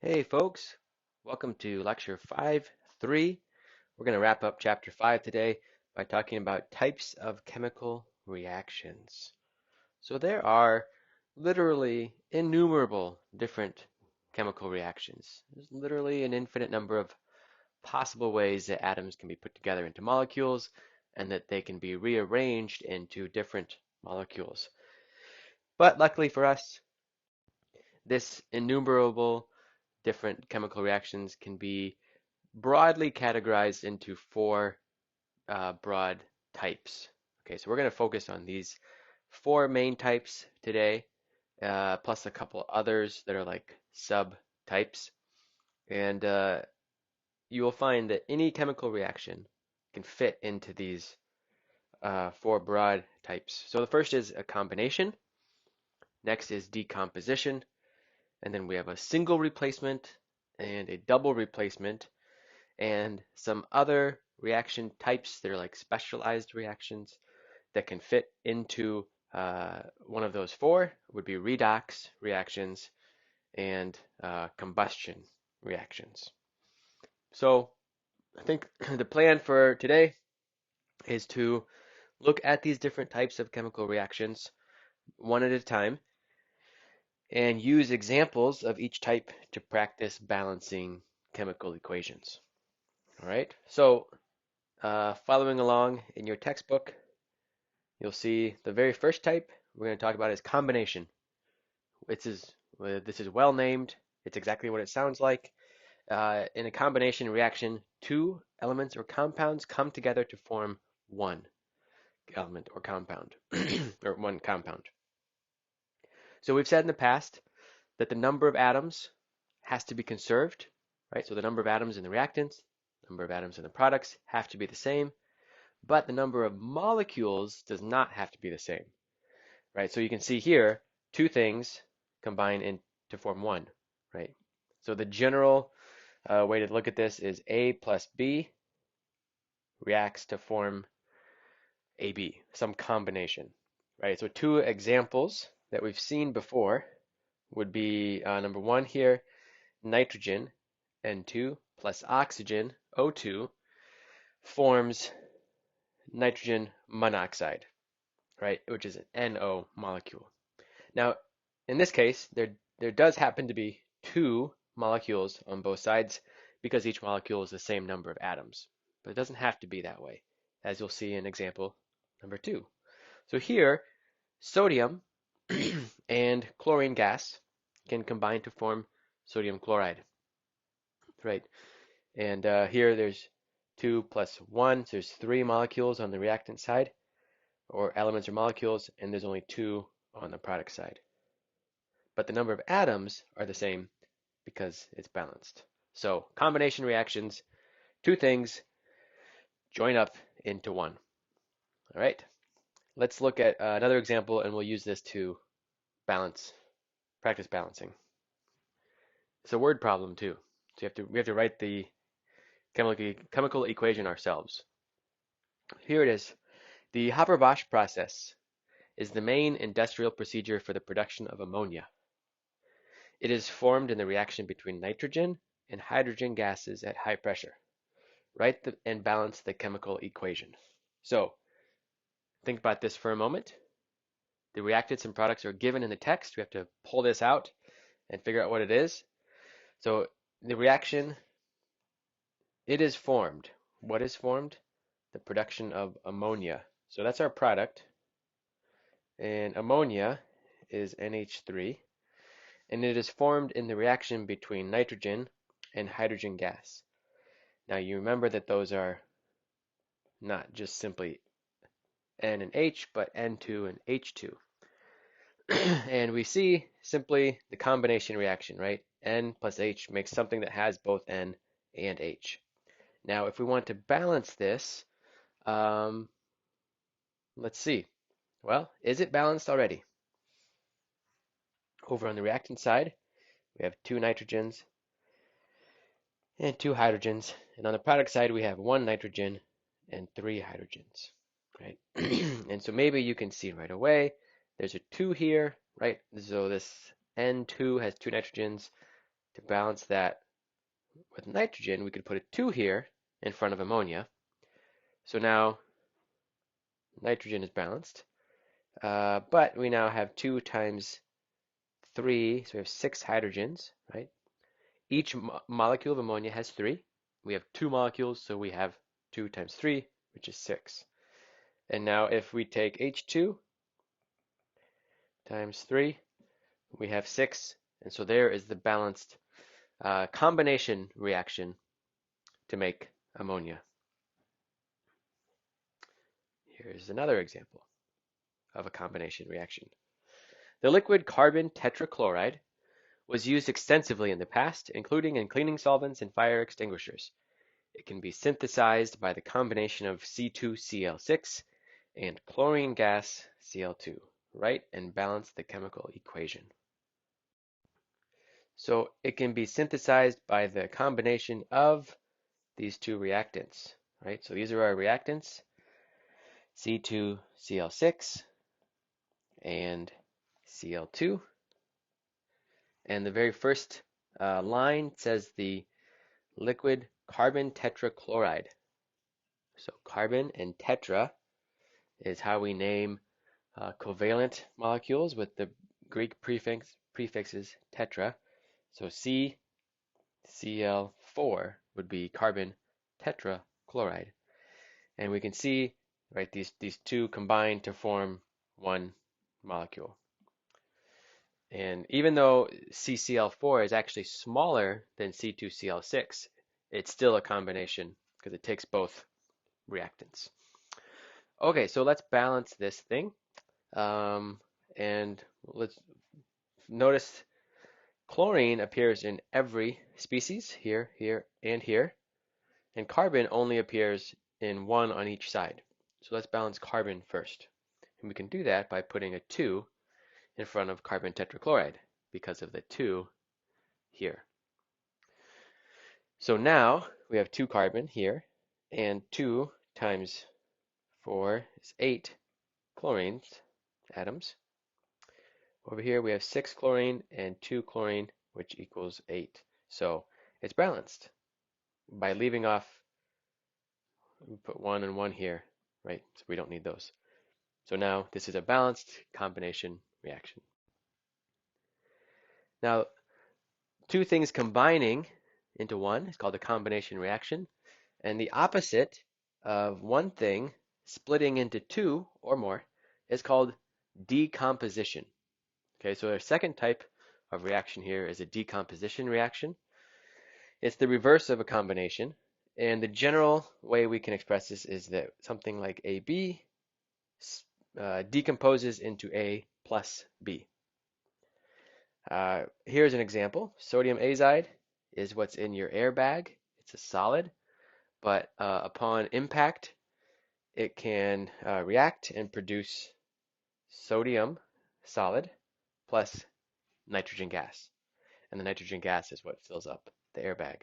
Hey folks, welcome to lecture 5.3. We're going to wrap up chapter 5 today by talking about types of chemical reactions. So there are literally innumerable different chemical reactions. There's literally an infinite number of possible ways that atoms can be put together into molecules and that they can be rearranged into different molecules. But luckily for us, this innumerable different chemical reactions can be broadly categorized into four broad types. Okay, so we're going to focus on these four main types today, plus a couple others that are like subtypes. And you will find that any chemical reaction can fit into these four broad types. So the first is a combination, next is decomposition, and then we have a single replacement and a double replacement, and some other reaction types that are like specialized reactions that can fit into one of those four would be redox reactions and combustion reactions. So I think the plan for today is to look at these different types of chemical reactions one at a time and use examples of each type to practice balancing chemical equations. All right, so following along in your textbook, you'll see the very first type we're going to talk about is combination. This is well named. It's exactly what it sounds like. In a combination reaction, two elements or compounds come together to form one element or compound, or one compound. So we've said in the past that the number of atoms has to be conserved, right? So the number of atoms in the reactants, number of atoms in the products have to be the same, but the number of molecules does not have to be the same, right? So you can see here, two things combine to form one, right? So the general way to look at this is A plus B reacts to form AB, some combination, right? So two examples that we've seen before would be number one here, nitrogen, N2, plus oxygen, O2, forms nitrogen monoxide, right? Which is an NO molecule. Now, in this case, there does happen to be two molecules on both sides because each molecule is the same number of atoms. But it doesn't have to be that way, as you'll see in example number 2. So here, sodium and chlorine gas can combine to form sodium chloride, right? And here there's 2 plus 1, so there's 3 molecules on the reactant side, or elements or molecules, and there's only 2 on the product side. But the number of atoms are the same because it's balanced. So combination reactions, two things join up into one. All right, let's look at another example and we'll use this to practice balancing. It's a word problem too. So we have to write the chemical equation ourselves. Here it is. The Haber-Bosch process is the main industrial procedure for the production of ammonia. It is formed in the reaction between nitrogen and hydrogen gases at high pressure. Write and balance the chemical equation. So think about this for a moment. The reactants and products are given in the text. We have to pull this out and figure out what it is. So the reaction, it is formed. What is formed? The production of ammonia. So that's our product. And ammonia is NH3. And it is formed in the reaction between nitrogen and hydrogen gas. Now you remember that those are not just simply N and H, but N2 and H2. And we see simply the combination reaction, right? N plus H makes something that has both N and H. Now, if we want to balance this, let's see. Well, is it balanced already? Over on the reactant side, we have 2 nitrogens and 2 hydrogens. And on the product side, we have 1 nitrogen and 3 hydrogens, right? And so maybe you can see right away, there's a 2 here, right? So this N2 has 2 nitrogens, To balance that with nitrogen, we could put a 2 here in front of ammonia. So now nitrogen is balanced, but we now have 2 times 3, so we have 6 hydrogens, right? Each molecule of ammonia has 3. We have 2 molecules, so we have 2 times 3, which is 6. And now if we take H2 times 3, we have 6. And so there is the balanced combination reaction to make ammonia. Here's another example of a combination reaction. The liquid carbon tetrachloride was used extensively in the past, including in cleaning solvents and fire extinguishers. It can be synthesized by the combination of C2Cl6 and chlorine gas Cl2. Write and balance the chemical equation. So it can be synthesized by the combination of these two reactants, right? So these are our reactants, C2Cl6 and Cl2. And the very first line says the liquid carbon tetrachloride. So carbon and tetra is how we name covalent molecules with the Greek prefixes tetra. So CCl4 would be carbon tetrachloride. And we can see, right, these two combine to form one molecule. And even though CCl4 is actually smaller than C2Cl6, it's still a combination because it takes both reactants. Okay, so let's balance this thing. And let's notice chlorine appears in every species, here, here, and here. And carbon only appears in one on each side. So let's balance carbon first. And we can do that by putting a 2 in front of carbon tetrachloride because of the 2 here. So now we have 2 carbon here, and 2 times 4 is 8 chlorine atoms. Over here we have 6 chlorine and 2 chlorine, which equals 8. So it's balanced by leaving off, we put 1 and 1 here, right? So we don't need those. So now this is a balanced combination reaction. Now, two things combining into one is called a combination reaction, and the opposite of one thing splitting into two or more is called decomposition. Okay, so our second type of reaction here is a decomposition reaction. It's the reverse of a combination, and the general way we can express this is that something like AB decomposes into A plus B. Here's an example. Sodium azide is what's in your airbag. It's a solid, but upon impact, it can react and produce sodium solid plus nitrogen gas. And the nitrogen gas is what fills up the airbag.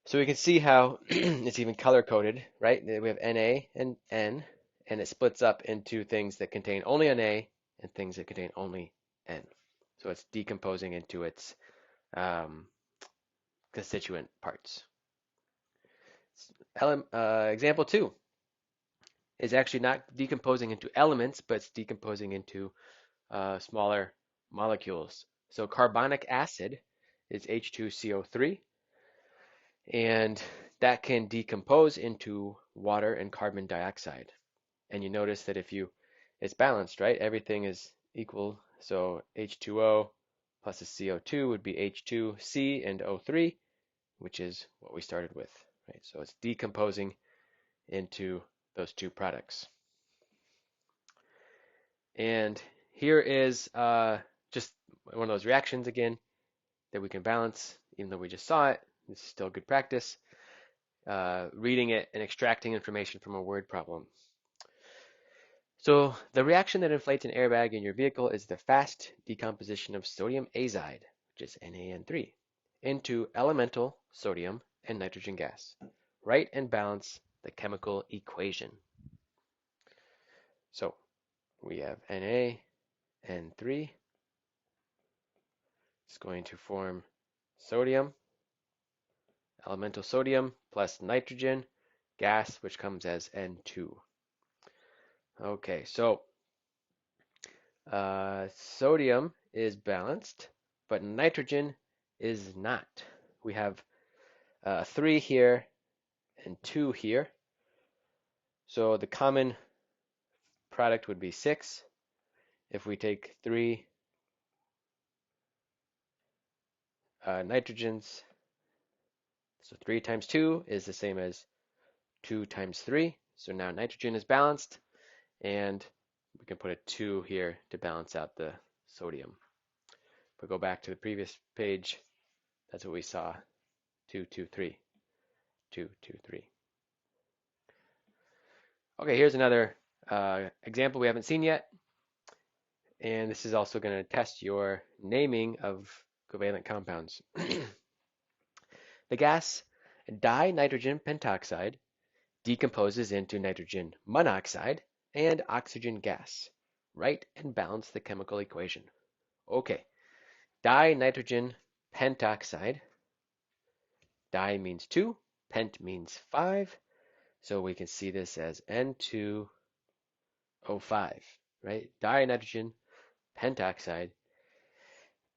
So we can see how it's even color-coded, right? We have Na and N, and it splits up into things that contain only Na and things that contain only N. So it's decomposing into its constituent parts. Example 2 is actually not decomposing into elements, but it's decomposing into smaller molecules. So carbonic acid is H2CO3, and that can decompose into water and carbon dioxide. And you notice that it's balanced, right? Everything is equal. So H2O plus a CO2 would be H2C and O3, which is what we started with, right? So it's decomposing into those two products. And here is just one of those reactions again that we can balance, even though we just saw it. This is still good practice. Reading it and extracting information from a word problem. So the reaction that inflates an airbag in your vehicle is the fast decomposition of sodium azide, which is NaN3, into elemental sodium and nitrogen gas. Write and balance the chemical equation. So we have NaN3. It's going to form sodium, elemental sodium, plus nitrogen, gas, which comes as N2. Okay, so sodium is balanced, but nitrogen is not. We have 3 here and 2 here. So the common product would be 6. If we take 3 nitrogens, so 3 times 2 is the same as 2 times 3. So now nitrogen is balanced, and we can put a 2 here to balance out the sodium. If we go back to the previous page, that's what we saw. 2, 2, 3. 2, 2, 3. Okay, here's another example we haven't seen yet. And this is also going to test your naming of covalent compounds. The gas dinitrogen pentoxide decomposes into nitrogen monoxide and oxygen gas. Write and balance the chemical equation. Okay, dinitrogen pentoxide. Di means 2, pent means 5. So we can see this as N2O5, right? Dinitrogen pentoxide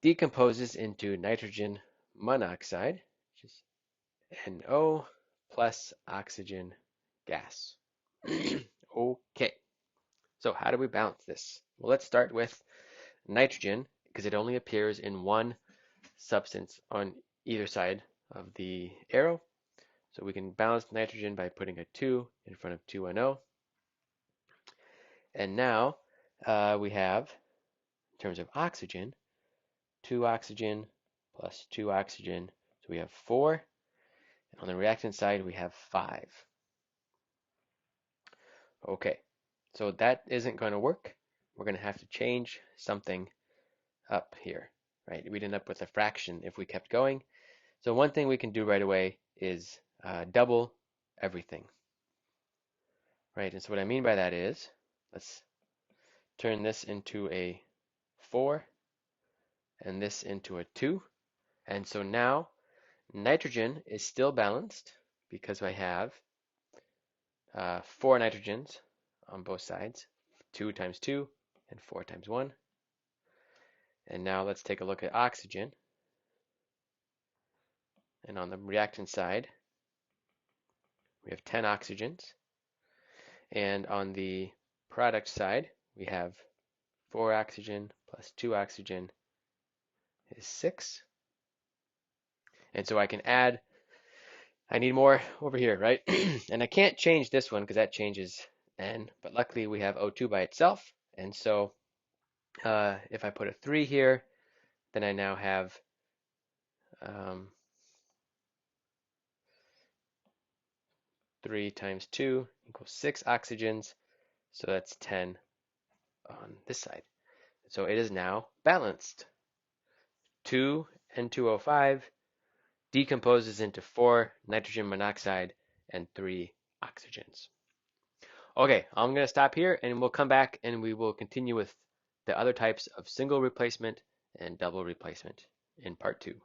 decomposes into nitrogen monoxide, which is NO plus oxygen gas. Okay, so how do we balance this? Well, let's start with nitrogen because it only appears in one substance on either side of the arrow. So we can balance nitrogen by putting a 2 in front of 2NO. And now we have, in terms of oxygen, 2 oxygen plus 2 oxygen. So we have 4. And on the reactant side, we have 5. Okay, so that isn't going to work. We're going to have to change something up here, right? We'd end up with a fraction if we kept going. So one thing we can do right away is double everything, right? And so what I mean by that is, let's turn this into a 4 and this into a 2. And so now nitrogen is still balanced because I have 4 nitrogens on both sides, 2 times 2 and 4 times 1. And now let's take a look at oxygen. And on the reactant side, we have 10 oxygens. And on the product side, we have 4 oxygen plus 2 oxygen is 6. And so I can add, I need more over here, right? And I can't change this one because that changes N, but luckily we have O2 by itself. And so if I put a 3 here, then I now have 3 times 2 equals 6 oxygens. So that's 10 on this side. So it is now balanced. 2 N2O5 decomposes into 4 nitrogen monoxide and 3 oxygens. Okay, I'm going to stop here and we'll come back and we will continue with the other types of single replacement and double replacement in part 2.